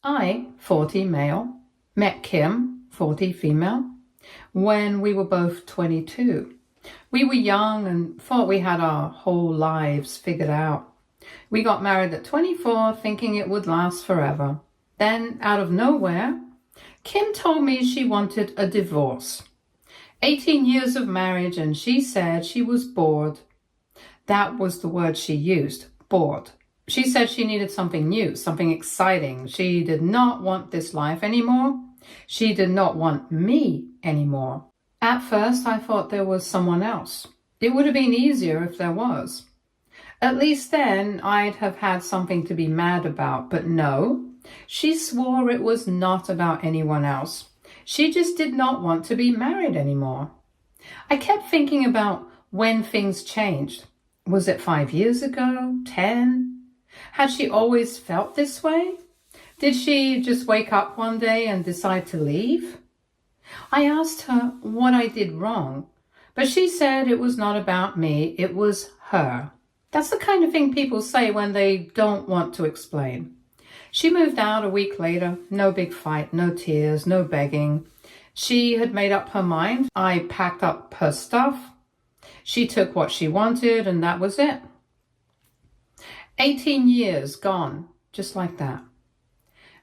I, 40 male, met Kim, 40 female, when we were both 22. We were young and thought we had our whole lives figured out. We got married at 24, thinking it would last forever. Then, out of nowhere, Kim told me she wanted a divorce. 18 years of marriage, and she said she was bored. That was the word she used, bored. She said she needed something new, something exciting. She did not want this life anymore. She did not want me anymore. At first, I thought there was someone else. It would have been easier if there was. At least then, I'd have had something to be mad about. But no, she swore it was not about anyone else. She just did not want to be married anymore. I kept thinking about when things changed. Was it 5 years ago? 10? Had she always felt this way? Did she just wake up one day and decide to leave? I asked her what I did wrong, but she said it was not about me, it was her. That's the kind of thing people say when they don't want to explain. She moved out a week later, no big fight, no tears, no begging. She had made up her mind. I packed up her stuff. She took what she wanted, and that was it. 18 years gone, just like that.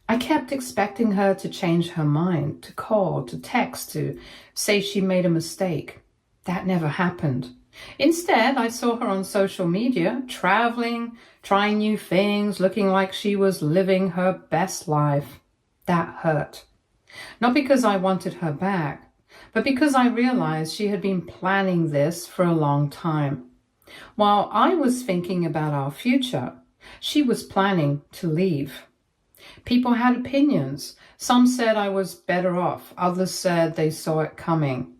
I kept expecting her to change her mind, to call, to text, to say she made a mistake. That never happened. Instead, I saw her on social media, traveling, trying new things, looking like she was living her best life. That hurt. Not because I wanted her back, but because I realized she had been planning this for a long time. While I was thinking about our future, she was planning to leave. People had opinions. Some said I was better off. Others said they saw it coming.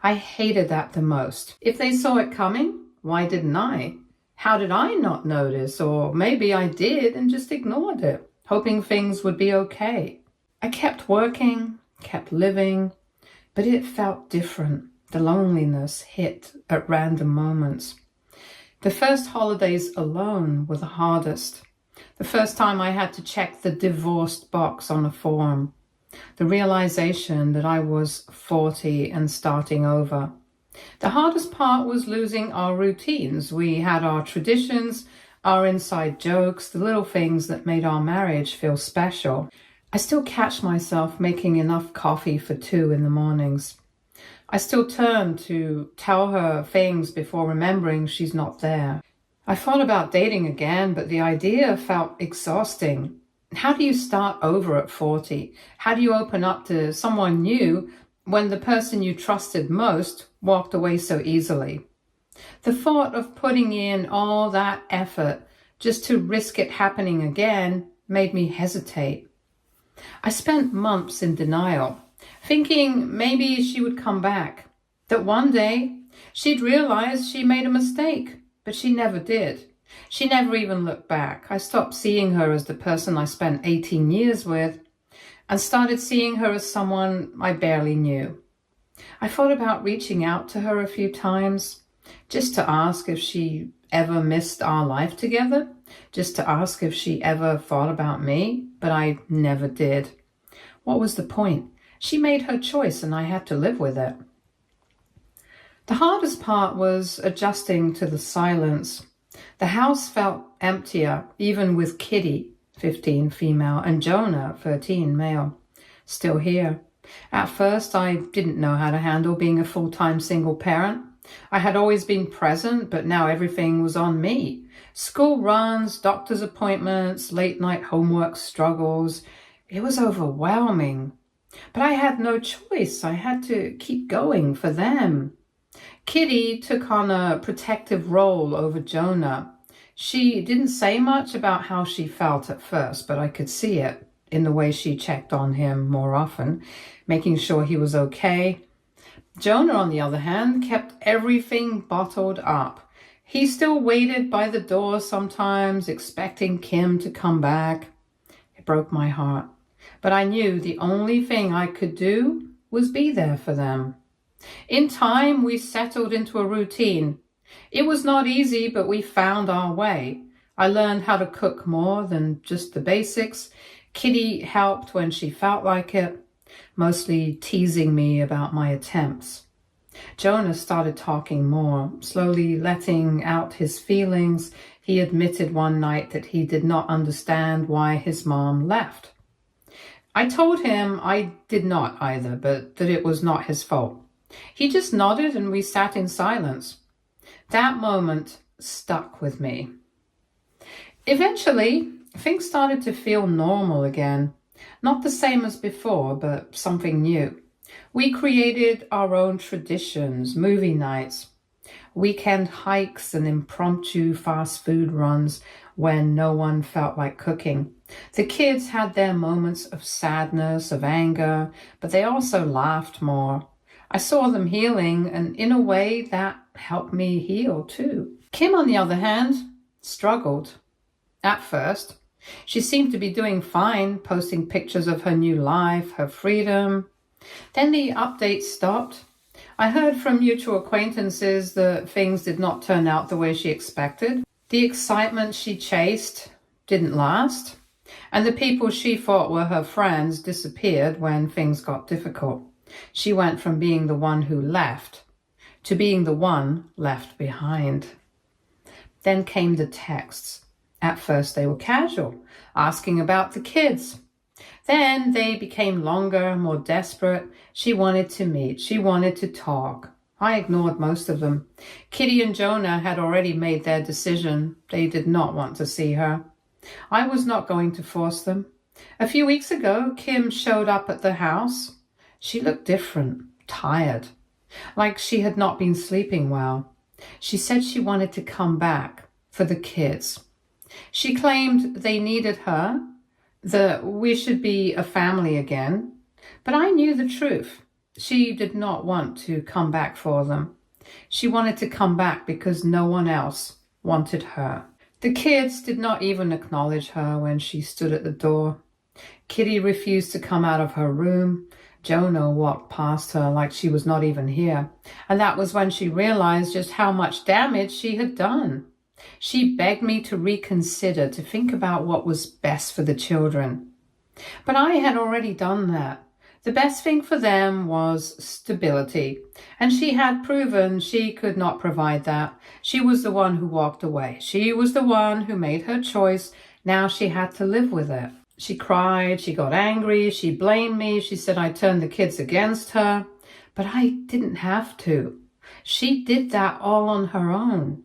I hated that the most. If they saw it coming, why didn't I? How did I not notice? Or maybe I did and just ignored it, hoping things would be okay. I kept working, kept living, but it felt different. The loneliness hit at random moments. The first holidays alone were the hardest. The first time I had to check the divorced box on a form. The realization that I was 40 and starting over. The hardest part was losing our routines. We had our traditions, our inside jokes, the little things that made our marriage feel special. I still catch myself making enough coffee for 2 in the mornings. I still turn to tell her things before remembering she's not there. I thought about dating again, but the idea felt exhausting. How do you start over at 40? How do you open up to someone new when the person you trusted most walked away so easily? The thought of putting in all that effort just to risk it happening again made me hesitate. I spent months in denial, thinking maybe she would come back, that one day she'd realize she made a mistake, but she never did. She never even looked back. I stopped seeing her as the person I spent 18 years with and started seeing her as someone I barely knew. I thought about reaching out to her a few times, just to ask if she ever missed our life together, just to ask if she ever thought about me, but I never did. What was the point? She made her choice and I had to live with it. The hardest part was adjusting to the silence. The house felt emptier, even with Kitty, 15 female, and Jonah, 13 male, still here. At first, I didn't know how to handle being a full-time single parent. I had always been present, but now everything was on me. School runs, doctor's appointments, late-night homework struggles. It was overwhelming. But I had no choice. I had to keep going for them. Kitty took on a protective role over Jonah. She didn't say much about how she felt at first, but I could see it in the way she checked on him more often, making sure he was okay. Jonah, on the other hand, kept everything bottled up. He still waited by the door sometimes, expecting Kim to come back. It broke my heart, but I knew the only thing I could do was be there for them. In time, we settled into a routine. It was not easy, but we found our way. I learned how to cook more than just the basics, Kitty helped when she felt like it, mostly teasing me about my attempts. Jonah started talking more, slowly letting out his feelings. He admitted one night that he did not understand why his mom left. I told him I did not either, but that it was not his fault. He just nodded and we sat in silence. That moment stuck with me. Eventually, things started to feel normal again. Not the same as before, but something new. We created our own traditions, movie nights, weekend hikes and impromptu fast food runs when no one felt like cooking. The kids had their moments of sadness, of anger, but they also laughed more. I saw them healing, and in a way that helped me heal too. Kim, on the other hand, struggled. At first, she seemed to be doing fine, posting pictures of her new life, her freedom. Then the updates stopped. I heard from mutual acquaintances that things did not turn out the way she expected. The excitement she chased didn't last, and the people she thought were her friends disappeared when things got difficult. She went from being the one who left to being the one left behind. Then came the texts. At first they were casual, asking about the kids. Then they became longer, more desperate. She wanted to meet. She wanted to talk. I ignored most of them. Kitty and Jonah had already made their decision. They did not want to see her. I was not going to force them. A few weeks ago, Kim showed up at the house. She looked different, tired, like she had not been sleeping well. She said she wanted to come back for the kids. She claimed they needed her, that we should be a family again. But I knew the truth. She did not want to come back for them. She wanted to come back because no one else wanted her. The kids did not even acknowledge her when she stood at the door. Kitty refused to come out of her room. Jonah walked past her like she was not even here. And that was when she realized just how much damage she had done. She begged me to reconsider, to think about what was best for the children. But I had already done that. The best thing for them was stability, and she had proven she could not provide that. She was the one who walked away. She was the one who made her choice. Now she had to live with it. She cried, she got angry, she blamed me, she said I turned the kids against her. But I didn't have to. She did that all on her own.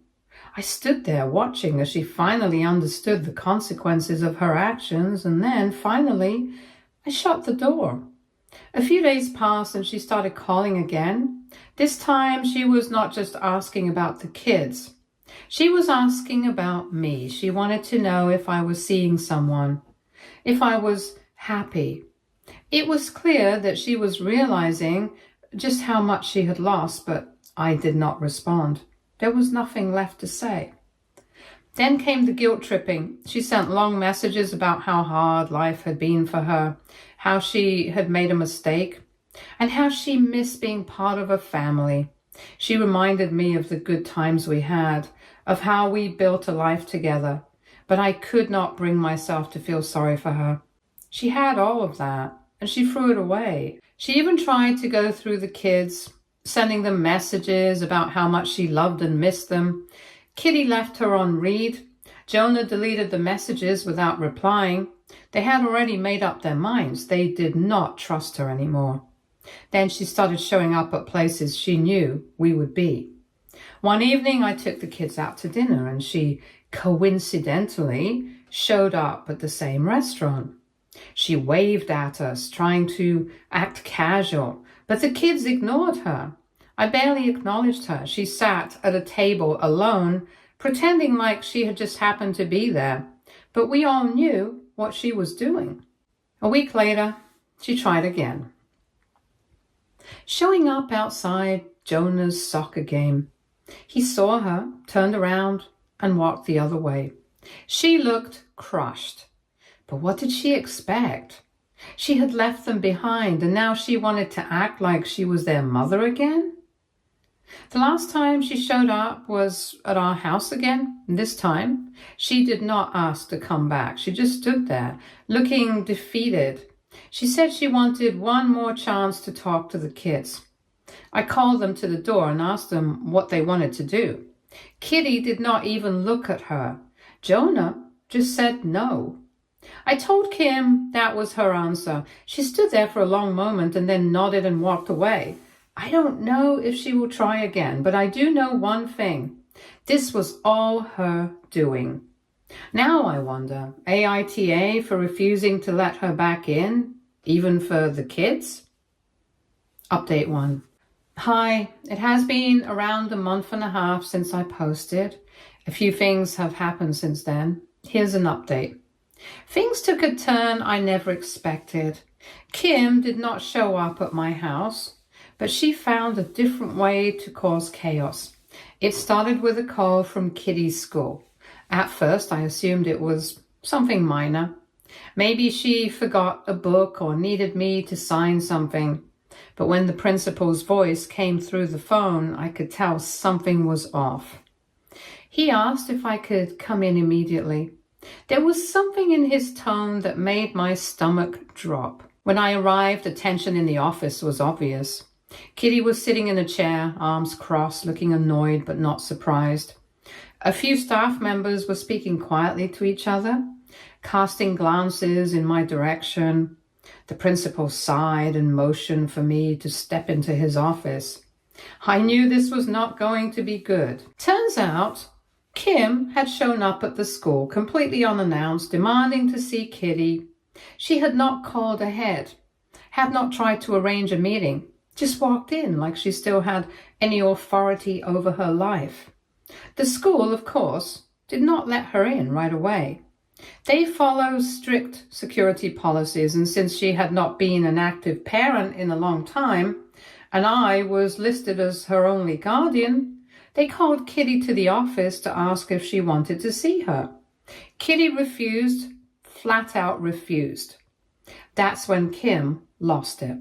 I stood there watching as she finally understood the consequences of her actions, and then, finally, I shut the door. A few days passed and she started calling again. This time she was not just asking about the kids. She was asking about me. She wanted to know if I was seeing someone, if I was happy. It was clear that she was realizing just how much she had lost, but I did not respond. There was nothing left to say. Then came the guilt tripping. She sent long messages about how hard life had been for her, how she had made a mistake, and how she missed being part of a family. She reminded me of the good times we had, of how we built a life together, but I could not bring myself to feel sorry for her. She had all of that, and she threw it away. She even tried to go through the kids, sending them messages about how much she loved and missed them. Kitty left her on read. Jonah deleted the messages without replying. They had already made up their minds. They did not trust her anymore. Then she started showing up at places she knew we would be. One evening I took the kids out to dinner and she coincidentally showed up at the same restaurant. She waved at us, trying to act casual, but the kids ignored her. I barely acknowledged her. She sat at a table alone, pretending like she had just happened to be there. But we all knew what she was doing. A week later, she tried again. Showing up outside Jonah's soccer game. He saw her, turned around, and walked the other way. She looked crushed. But what did she expect? She had left them behind, and now she wanted to act like she was their mother again? The last time she showed up was at our house again. This time, she did not ask to come back. She just stood there, looking defeated. She said she wanted one more chance to talk to the kids. I called them to the door and asked them what they wanted to do. Kitty did not even look at her. Jonah just said no. I told Kim that was her answer. She stood there for a long moment and then nodded and walked away. I don't know if she will try again, but I do know one thing. This was all her doing. Now I wonder, aita for refusing to let her back in, even for the kids? Update 1. Hi, it has been around a month and a half since I posted. A few things have happened since then. Here's an update. Things took a turn I never expected. Kim did not show up at my house, but she found a different way to cause chaos. It started with a call from Kitty's school. At first, I assumed it was something minor. Maybe she forgot a book or needed me to sign something. But when the principal's voice came through the phone, I could tell something was off. He asked if I could come in immediately. There was something in his tone that made my stomach drop. When I arrived, the tension in the office was obvious. Kitty was sitting in a chair, arms crossed, looking annoyed but not surprised. A few staff members were speaking quietly to each other, casting glances in my direction. The principal sighed and motioned for me to step into his office. I knew this was not going to be good. Turns out, Kim had shown up at the school completely unannounced, demanding to see Kitty. She had not called ahead, had not tried to arrange a meeting, just walked in like she still had any authority over her life. The school, of course, did not let her in right away. They follow strict security policies, and since she had not been an active parent in a long time, and I was listed as her only guardian, they called Kitty to the office to ask if she wanted to see her. Kitty refused, flat out refused. That's when Kim lost it.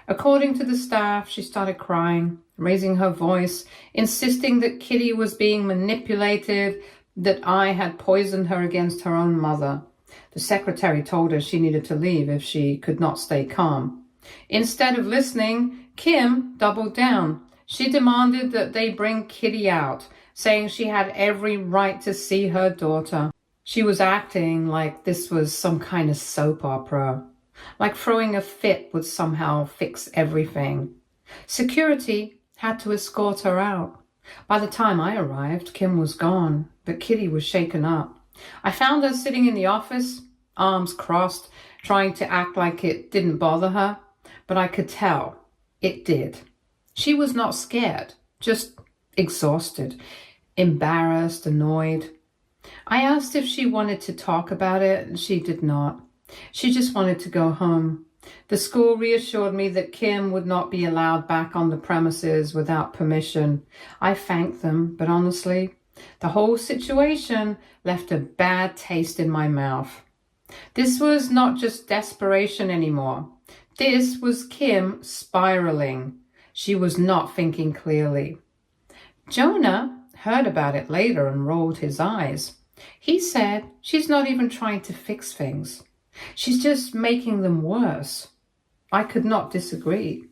According to the staff, she started crying, raising her voice, insisting that Kitty was being manipulated, that I had poisoned her against her own mother. The secretary told her she needed to leave if she could not stay calm. Instead of listening, Kim doubled down. She demanded that they bring Kitty out, saying she had every right to see her daughter. She was acting like this was some kind of soap opera, like throwing a fit would somehow fix everything. Security had to escort her out. By the time I arrived, Kim was gone, but Kitty was shaken up. I found her sitting in the office, arms crossed, trying to act like it didn't bother her, but I could tell it did. She was not scared, just exhausted, embarrassed, annoyed. I asked if she wanted to talk about it, and she did not. She just wanted to go home. The school reassured me that Kim would not be allowed back on the premises without permission. I thanked them, but honestly, the whole situation left a bad taste in my mouth. This was not just desperation anymore. This was Kim spiraling. She was not thinking clearly. Jonah heard about it later and rolled his eyes. He said she's not even trying to fix things. She's just making them worse. I could not disagree.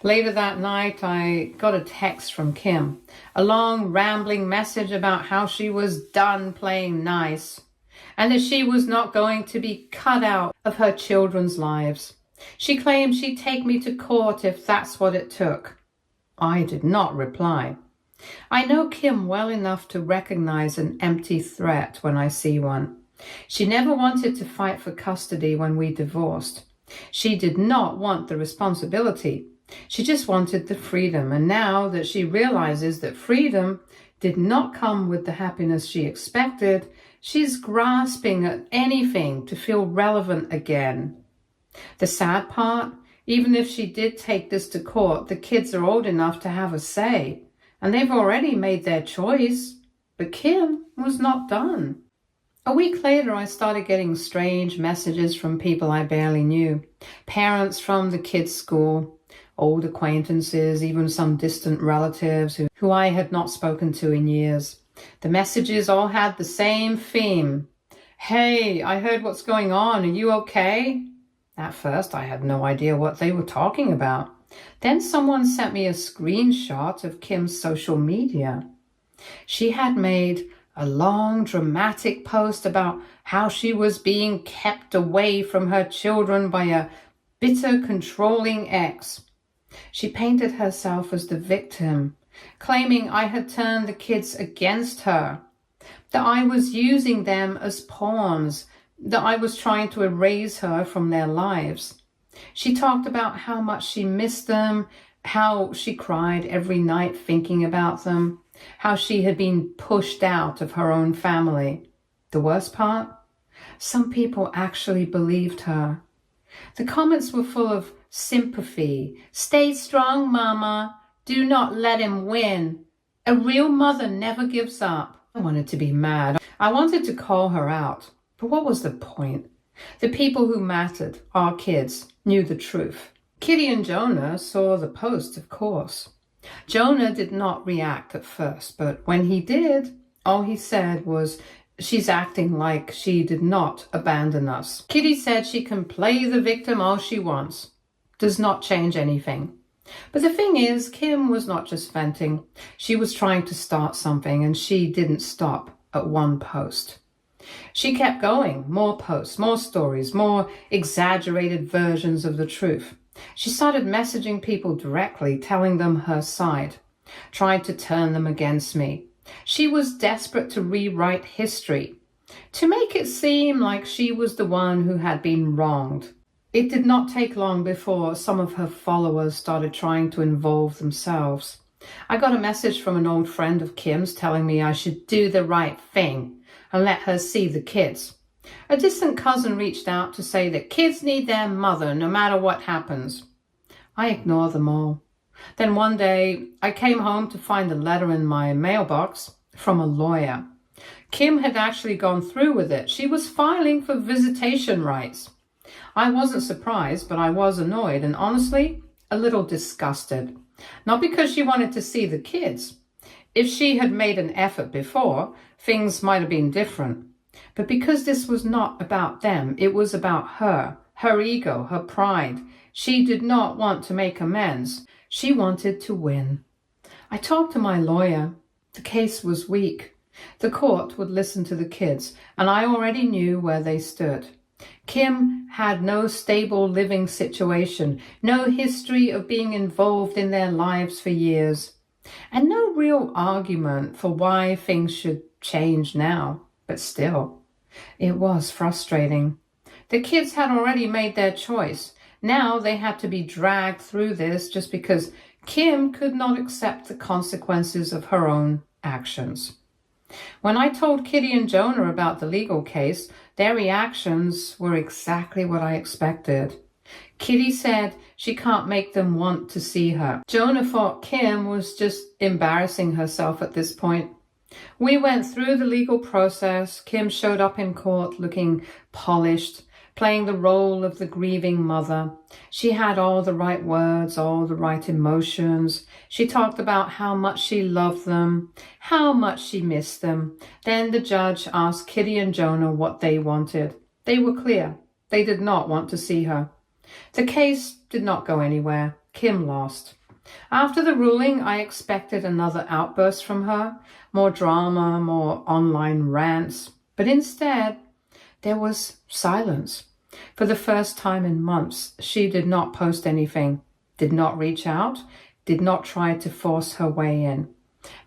Later that night, I got a text from Kim, a long rambling message about how she was done playing nice and that she was not going to be cut out of her children's lives. She claimed she'd take me to court if that's what it took. I did not reply. I know Kim well enough to recognize an empty threat when I see one. She never wanted to fight for custody when we divorced. She did not want the responsibility. She just wanted the freedom, and now that she realizes that freedom did not come with the happiness she expected, she's grasping at anything to feel relevant again. The sad part, even if she did take this to court, the kids are old enough to have a say, and they've already made their choice. But Kim was not done. A week later, I started getting strange messages from people I barely knew, parents from the kids' school, old acquaintances, even some distant relatives who I had not spoken to in years. The messages all had the same theme. Hey, I heard what's going on. Are you okay? At first, I had no idea what they were talking about. Then someone sent me a screenshot of Kim's social media. She had made a long, dramatic post about how she was being kept away from her children by a bitter, controlling ex. She painted herself as the victim, claiming I had turned the kids against her, that I was using them as pawns, that I was trying to erase her from their lives. She talked about how much she missed them, how she cried every night thinking about them, how she had been pushed out of her own family. The worst part? Some people actually believed her. The comments were full of sympathy. Stay strong, Mama. Do not let him win. A real mother never gives up. I wanted to be mad. I wanted to call her out. But what was the point? The people who mattered, our kids, knew the truth. Kitty and Jonah saw the post, of course. Jonah did not react at first, but when he did, all he said was, she's acting like she did not abandon us. Kitty said she can play the victim all she wants. Does not change anything. But the thing is, Kim was not just venting. She was trying to start something, and she didn't stop at one post. She kept going, more posts, more stories, more exaggerated versions of the truth. She started messaging people directly, telling them her side, trying to turn them against me. She was desperate to rewrite history, to make it seem like she was the one who had been wronged. It did not take long before some of her followers started trying to involve themselves. I got a message from an old friend of Kim's telling me I should do the right thing and let her see the kids. A distant cousin reached out to say that kids need their mother no matter what happens. I ignored them all. Then one day, I came home to find a letter in my mailbox from a lawyer. Kim had actually gone through with it. She was filing for visitation rights. I wasn't surprised, but I was annoyed and honestly, a little disgusted. Not because she wanted to see the kids. If she had made an effort before, things might have been different. But because this was not about them, it was about her ego, her pride. She did not want to make amends. She wanted to win. I talked to my lawyer. The case was weak. The court would listen to the kids, and I already knew where they stood. Kim had no stable living situation, no history of being involved in their lives for years, and no real argument for why things should change now. But still, it was frustrating. The kids had already made their choice. Now they had to be dragged through this just because Kim could not accept the consequences of her own actions. When I told Kitty and Jonah about the legal case, their reactions were exactly what I expected. Kitty said she can't make them want to see her. Jonah thought Kim was just embarrassing herself at this point. We went through the legal process. Kim showed up in court looking polished, playing the role of the grieving mother. She had all the right words, all the right emotions. She talked about how much she loved them, how much she missed them. Then the judge asked Kitty and Jonah what they wanted. They were clear. They did not want to see her. The case did not go anywhere. Kim lost. After the ruling, I expected another outburst from her, more drama, more online rants. But instead, there was silence. For the first time in months, she did not post anything, did not reach out, did not try to force her way in.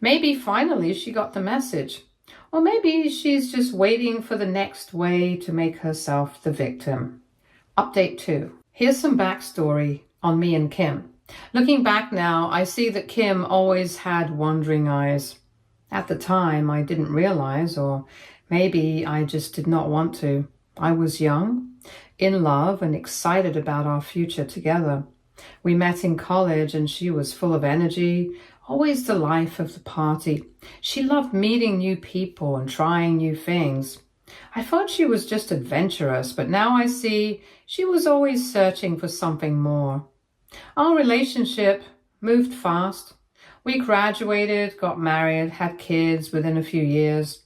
Maybe finally she got the message. Or maybe she's just waiting for the next way to make herself the victim. Update 2. Here's some backstory on me and Kim. Looking back now, I see that Kim always had wandering eyes. At the time, I didn't realize, or maybe I just did not want to. I was young, in love, and excited about our future together. We met in college and she was full of energy, always the life of the party. She loved meeting new people and trying new things. I thought she was just adventurous, but now I see she was always searching for something more. Our relationship moved fast. We graduated, got married, had kids within a few years.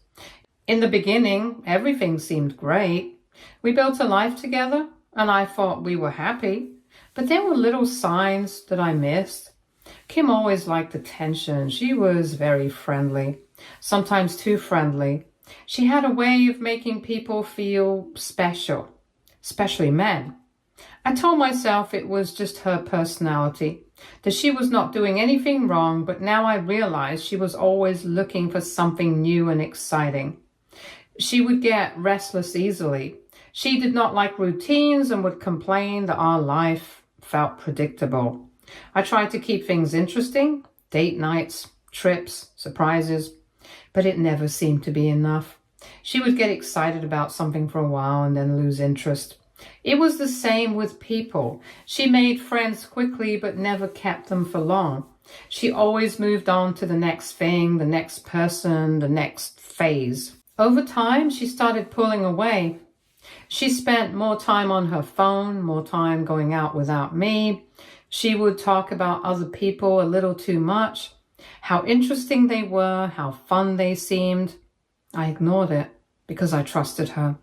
In the beginning, everything seemed great. We built a life together, and I thought we were happy. But there were little signs that I missed. Kim always liked attention. She was very friendly, sometimes too friendly. She had a way of making people feel special, especially men. I told myself it was just her personality, that she was not doing anything wrong, but now I realized she was always looking for something new and exciting. She would get restless easily. She did not like routines and would complain that our life felt predictable. I tried to keep things interesting, date nights, trips, surprises, but it never seemed to be enough. She would get excited about something for a while and then lose interest. It was the same with people. She made friends quickly but never kept them for long. She always moved on to the next thing, the next person, the next phase. Over time, she started pulling away. She spent more time on her phone, more time going out without me. She would talk about other people a little too much, how interesting they were, how fun they seemed. I ignored it because I trusted her.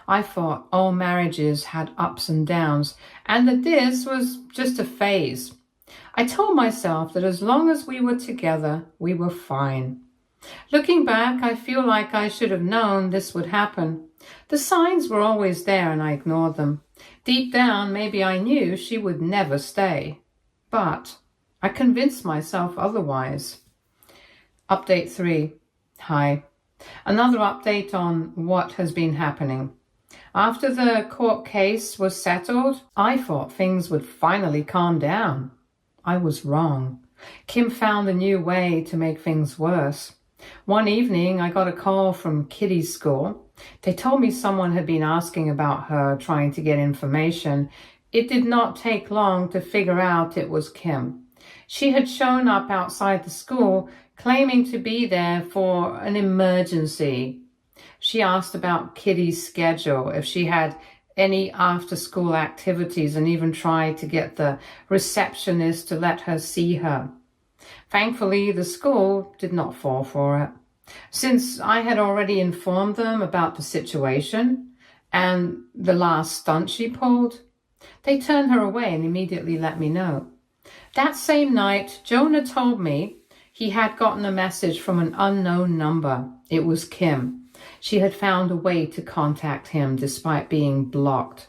I thought all marriages had ups and downs and that this was just a phase. I told myself that as long as we were together, we were fine. Looking back, I feel like I should have known this would happen. The signs were always there and I ignored them. Deep down, maybe I knew she would never stay. But I convinced myself otherwise. Update 3. Hi. Another update on what has been happening. After the court case was settled, I thought things would finally calm down. I was wrong. Kim found a new way to make things worse. One evening, I got a call from Kitty's school. They told me someone had been asking about her, trying to get information. It did not take long to figure out it was Kim. She had shown up outside the school, claiming to be there for an emergency. She asked about Kitty's schedule, if she had any after-school activities, and even tried to get the receptionist to let her see her. Thankfully, the school did not fall for it. Since I had already informed them about the situation and the last stunt she pulled, they turned her away and immediately let me know. That same night, Jonah told me he had gotten a message from an unknown number. It was Kim. She had found a way to contact him despite being blocked.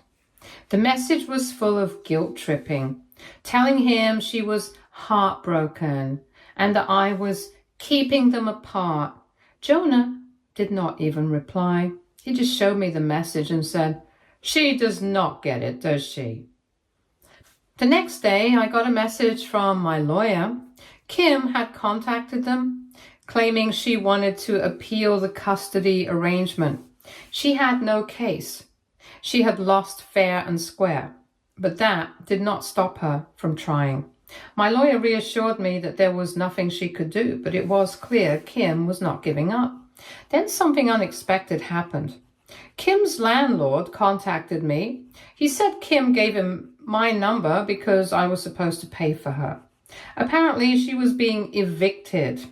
The message was full of guilt-tripping, telling him she was heartbroken and that I was keeping them apart. Jonah did not even reply. He just showed me the message and said, "She does not get it, does she?" The next day, I got a message from my lawyer. Kim had contacted them, claiming she wanted to appeal the custody arrangement. She had no case. She had lost fair and square, but that did not stop her from trying. My lawyer reassured me that there was nothing she could do, but it was clear Kim was not giving up. Then something unexpected happened. Kim's landlord contacted me. He said Kim gave him my number because I was supposed to pay for her. Apparently, she was being evicted.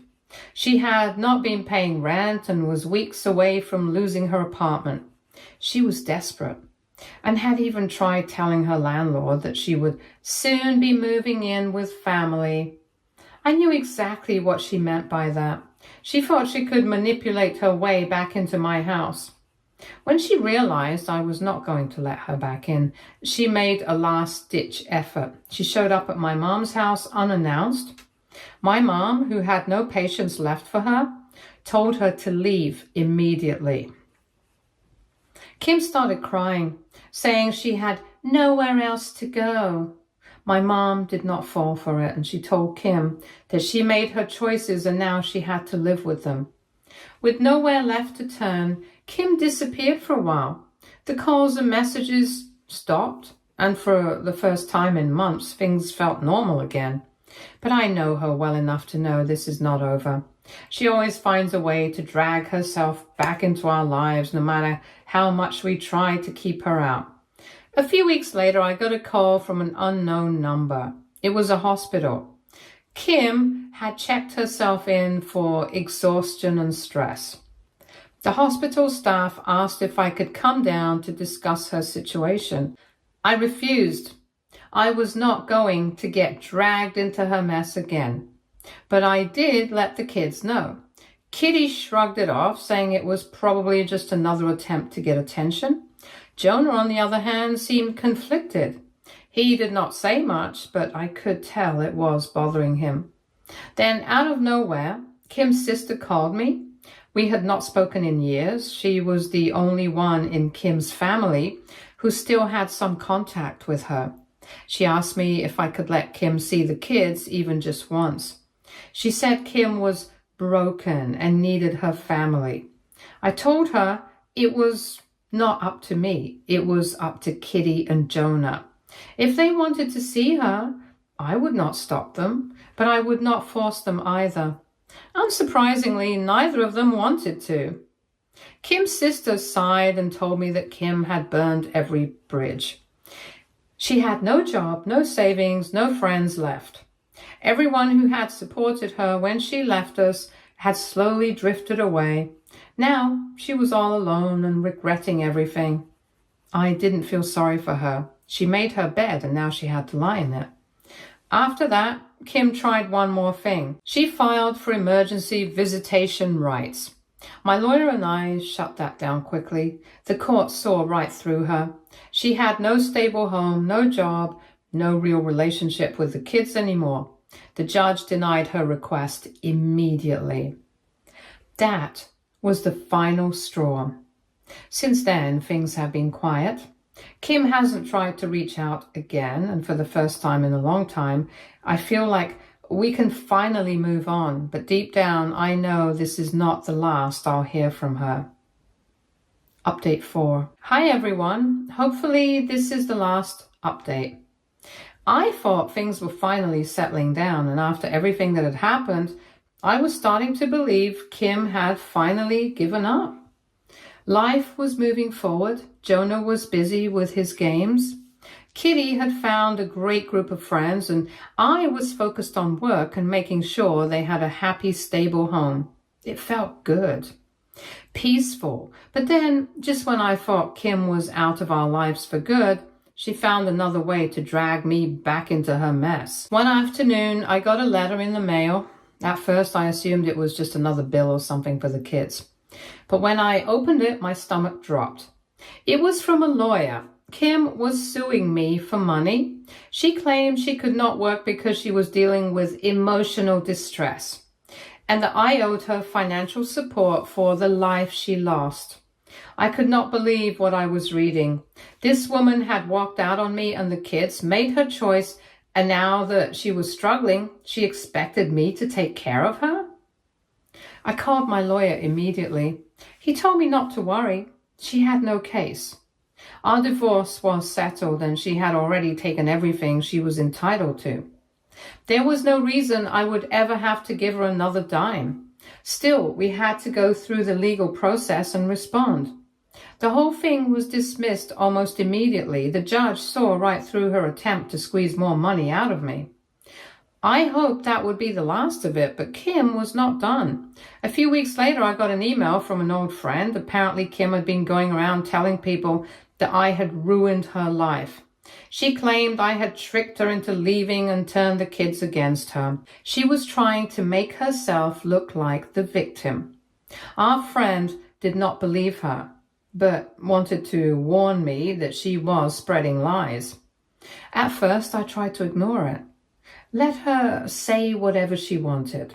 She had not been paying rent and was weeks away from losing her apartment. She was desperate and had even tried telling her landlord that she would soon be moving in with family. I knew exactly what she meant by that. She thought she could manipulate her way back into my house. When she realized I was not going to let her back in, she made a last-ditch effort. She showed up at my mom's house unannounced. My mom, who had no patience left for her, told her to leave immediately. Kim started crying, saying she had nowhere else to go. My mom did not fall for it, and she told Kim that she made her choices and now she had to live with them. With nowhere left to turn, Kim disappeared for a while. The calls and messages stopped, and for the first time in months, things felt normal again. But I know her well enough to know this is not over. She always finds a way to drag herself back into our lives, no matter how much we try to keep her out. A few weeks later, I got a call from an unknown number. It was a hospital. Kim had checked herself in for exhaustion and stress. The hospital staff asked if I could come down to discuss her situation. I refused. I was not going to get dragged into her mess again. But I did let the kids know. Kitty shrugged it off, saying it was probably just another attempt to get attention. Jonah, on the other hand, seemed conflicted. He did not say much, but I could tell it was bothering him. Then, out of nowhere, Kim's sister called me. We had not spoken in years. She was the only one in Kim's family who still had some contact with her. She asked me if I could let Kim see the kids even just once. She said Kim was broken and needed her family. I told her it was not up to me. It was up to Kitty and Jonah. If they wanted to see her, I would not stop them, but I would not force them either. Unsurprisingly, neither of them wanted to. Kim's sister sighed and told me that Kim had burned every bridge. She had no job, no savings, no friends left. Everyone who had supported her when she left us had slowly drifted away. Now she was all alone and regretting everything. I didn't feel sorry for her. She made her bed and now she had to lie in it. After that, Kim tried one more thing. She filed for emergency visitation rights. My lawyer and I shut that down quickly. The court saw right through her. She had no stable home, no job, no real relationship with the kids anymore. The judge denied her request immediately. That was the final straw. Since then, things have been quiet. Kim hasn't tried to reach out again, and for the first time in a long time, I feel like we can finally move on, but deep down, I know this is not the last I'll hear from her. Update 4. Hi everyone. Hopefully this is the last update. I thought things were finally settling down, and after everything that had happened, I was starting to believe Kim had finally given up. Life was moving forward. Jonah was busy with his games. Kitty had found a great group of friends, and I was focused on work and making sure they had a happy, stable home. It felt good. Peaceful. But then, just when I thought Kim was out of our lives for good, she found another way to drag me back into her mess. One afternoon, I got a letter in the mail. At first, I assumed it was just another bill or something for the kids. But when I opened it, my stomach dropped. It was from a lawyer. Kim was suing me for money. She claimed she could not work because she was dealing with emotional distress, and that I owed her financial support for the life she lost. I could not believe what I was reading. This woman had walked out on me and the kids, made her choice, and now that she was struggling, she expected me to take care of her? I called my lawyer immediately. He told me not to worry. She had no case. Our divorce was settled and she had already taken everything she was entitled to. There was no reason I would ever have to give her another dime. Still, we had to go through the legal process and respond. The whole thing was dismissed almost immediately. The judge saw right through her attempt to squeeze more money out of me. I hoped that would be the last of it, but Kim was not done. A few weeks later, I got an email from an old friend. Apparently, Kim had been going around telling people that I had ruined her life. She claimed I had tricked her into leaving and turned the kids against her. She was trying to make herself look like the victim. Our friend did not believe her, but wanted to warn me that she was spreading lies. At first, I tried to ignore it. Let her say whatever she wanted.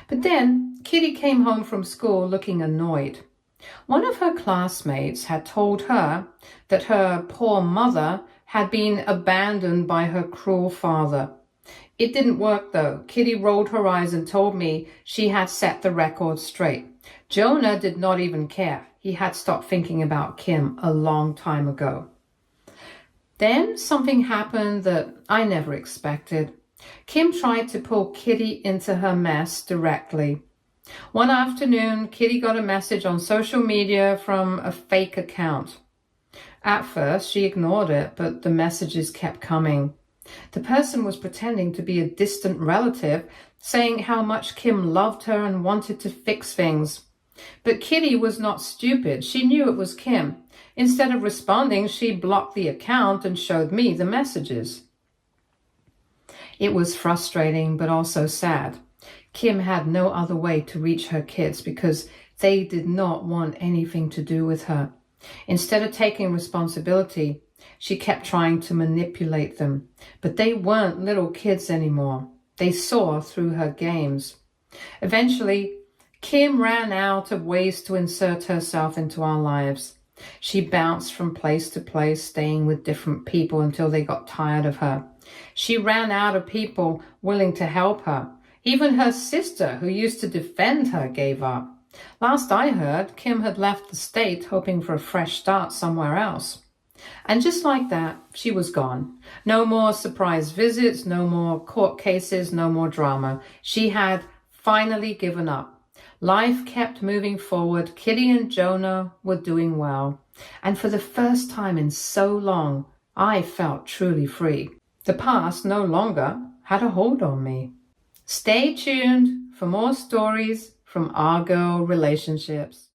But then Kitty came home from school looking annoyed. One of her classmates had told her that her poor mother had been abandoned by her cruel father. It didn't work though. Kitty rolled her eyes and told me she had set the record straight. Jonah did not even care. He had stopped thinking about Kim a long time ago. Then something happened that I never expected. Kim tried to pull Kitty into her mess directly. One afternoon, Kitty got a message on social media from a fake account. At first, she ignored it, but the messages kept coming. The person was pretending to be a distant relative, saying how much Kim loved her and wanted to fix things. But Kitty was not stupid. She knew it was Kim. Instead of responding, she blocked the account and showed me the messages. It was frustrating, but also sad. Kim had no other way to reach her kids because they did not want anything to do with her. Instead of taking responsibility, she kept trying to manipulate them. But they weren't little kids anymore. They saw through her games. Eventually, Kim ran out of ways to insert herself into our lives. She bounced from place to place, staying with different people until they got tired of her. She ran out of people willing to help her. Even her sister, who used to defend her, gave up. Last I heard, Kim had left the state hoping for a fresh start somewhere else. And just like that, she was gone. No more surprise visits, no more court cases, no more drama. She had finally given up. Life kept moving forward. Kitty and Jonah were doing well. And for the first time in so long, I felt truly free. The past no longer had a hold on me. Stay tuned for more stories from our girl relationships.